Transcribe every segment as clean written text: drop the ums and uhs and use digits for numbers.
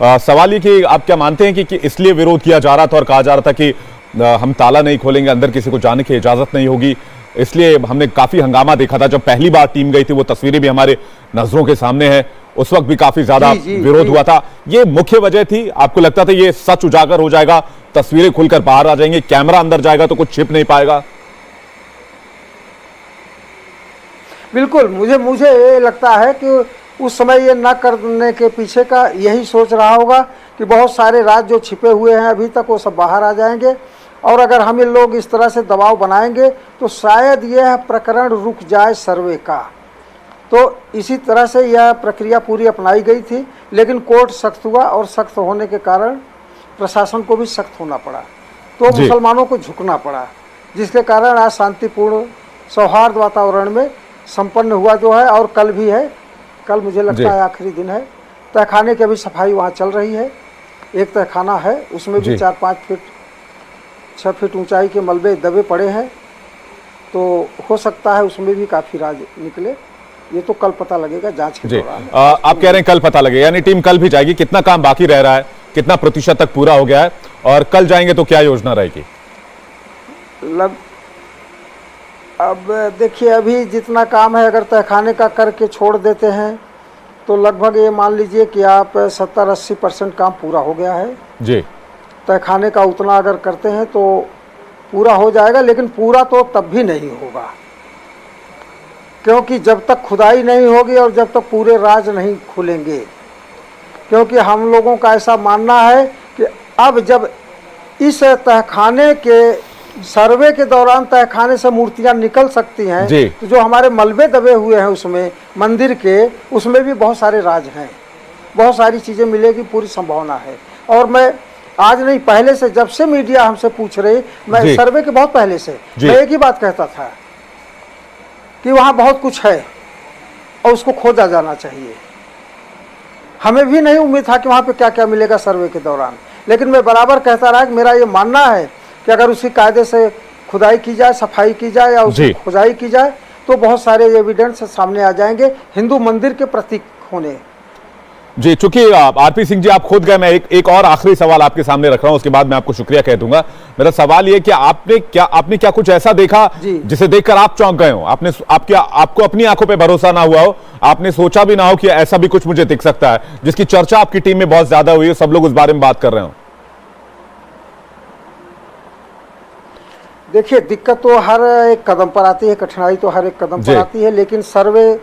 सवाल ये कि आप क्या मानते हैं कि इसलिए विरोध किया जा रहा था और कहा जा रहा था कि हम ताला नहीं खोलेंगे, अंदर किसी को जाने की इजाजत नहीं होगी, इसलिए हमने काफी हंगामा देखा था। जब पहली बार टीम गई थी, वो तस्वीरें भी हमारे नजरों के सामने है, उस वक्त भी काफी ज्यादा विरोध हुआ था। ये मुख्य वजह थी? आपको लगता था ये सच उजागर हो जाएगा, तस्वीरें खुलकर बाहर आ जाएंगे, कैमरा अंदर जाएगा तो कुछ छिप नहीं पाएगा? बिल्कुल, मुझे ये लगता है कि उस समय ये न करने के पीछे का यही सोच रहा होगा कि बहुत सारे राज जो छिपे हुए हैं अभी तक, वो सब बाहर आ जाएंगे, और अगर हम इन लोग इस तरह से दबाव बनाएंगे तो शायद यह प्रकरण रुक जाए सर्वे का। तो इसी तरह से यह प्रक्रिया पूरी अपनाई गई थी, लेकिन कोर्ट सख्त हुआ और सख्त होने के कारण प्रशासन को भी सख्त होना पड़ा, तो मुसलमानों को झुकना पड़ा, जिसके कारण आज शांतिपूर्ण सौहार्द वातावरण में संपन्न हुआ जो है। और कल भी है, कल मुझे लगता है आखिरी दिन है। तहखाने की अभी सफाई वहाँ चल रही है। एक तहखाना है, उसमें भी 4-5 फीट 6 फीट ऊंचाई के मलबे दबे पड़े हैं, तो हो सकता है उसमें भी काफ़ी राज निकले। ये तो कल पता लगेगा जांच के दौरान। आप कह रहे हैं कल पता लगेगा, यानी टीम कल भी जाएगी। कितना काम बाकी रह रहा है, कितना प्रतिशत तक पूरा हो गया है, और कल जाएंगे तो क्या योजना रहेगी? अब देखिए, अभी जितना काम है, अगर तहखाने का करके छोड़ देते हैं तो लगभग ये मान लीजिए कि आप 70-80% काम पूरा हो गया है जी। तहखाने का उतना अगर करते हैं तो पूरा हो जाएगा, लेकिन पूरा तो तब भी नहीं होगा, क्योंकि जब तक खुदाई नहीं होगी और जब तक पूरे राज नहीं खुलेंगे। क्योंकि हम लोगों का ऐसा मानना है कि अब जब इस तहखाने के सर्वे के दौरान तहखाने से मूर्तियां निकल सकती हैं, तो जो हमारे मलबे दबे हुए हैं उसमें मंदिर के, उसमें भी बहुत सारे राज हैं, बहुत सारी चीज़ें मिलेगी, पूरी संभावना है। और मैं आज नहीं, पहले से, जब से मीडिया हमसे पूछ रही, मैं सर्वे के बहुत पहले से मैं एक ही बात कहता था कि वहाँ बहुत कुछ है और उसको खोजा जाना चाहिए। हमें भी नहीं उम्मीद था कि वहाँ पे क्या क्या मिलेगा सर्वे के दौरान, लेकिन मैं बराबर कहता रहा कि मेरा ये मानना है कि अगर उसी कायदे से खुदाई की जाए, सफाई की जाए या उसकी खुदाई की जाए, तो बहुत सारे एविडेंस सामने आ जाएंगे हिंदू मंदिर के प्रतीक होने। जी, चूंकि आरपी सिंह जी आप खुद गए, मैं एक और आखिरी सवाल आपके सामने रख रहा हूं, उसके बाद मैं आपको शुक्रिया कह दूंगा। मेरा सवाल ये कि आपने क्या कुछ ऐसा देखा जिसे देखकर आप चौंक गए हो? आपको अपनी आंखों पे भरोसा ना हुआ हो, आपने सोचा भी ना हो कि ऐसा भी कुछ मुझे दिख सकता है, जिसकी चर्चा आपकी टीम में बहुत ज्यादा हुई है, सब लोग उस बारे में बात कर रहे हो? देखिए, दिक्कत तो हर एक कदम पर आती है, कठिनाई तो हर एक कदम पर आती है, लेकिन सर्वे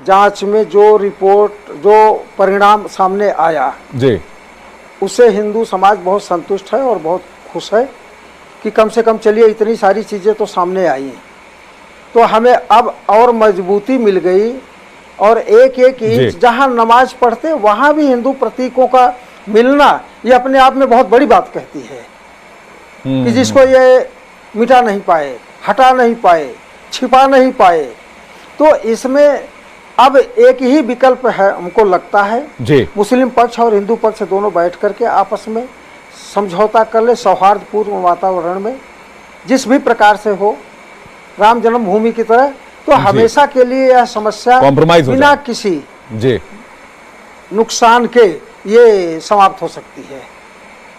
जांच में जो रिपोर्ट, जो परिणाम सामने आया जी, उससे हिंदू समाज बहुत संतुष्ट है और बहुत खुश है कि कम से कम चलिए इतनी सारी चीज़ें तो सामने आई, तो हमें अब और मजबूती मिल गई। और एक एक इंच जहां नमाज पढ़ते वहां भी हिंदू प्रतीकों का मिलना, ये अपने आप में बहुत बड़ी बात कहती है कि जिसको ये मिटा नहीं पाए, हटा नहीं पाए, छिपा नहीं पाए। तो इसमें अब एक ही विकल्प है, हमको लगता है जी, मुस्लिम पक्ष और हिंदू पक्ष दोनों बैठ करके आपस में समझौता कर ले, सौहार्दपूर्ण वातावरण में, जिस भी प्रकार से हो, राम जन्मभूमि की तरह, तो हमेशा के लिए यह समस्या बिना किसी जी नुकसान के ये समाप्त हो सकती है,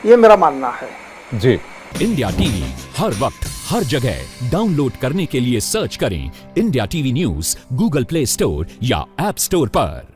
ये मेरा मानना है जी। इंडिया टीवी हर वक्त हर जगह डाउनलोड करने के लिए सर्च करें India TV news Google play store या ऐप स्टोर पर।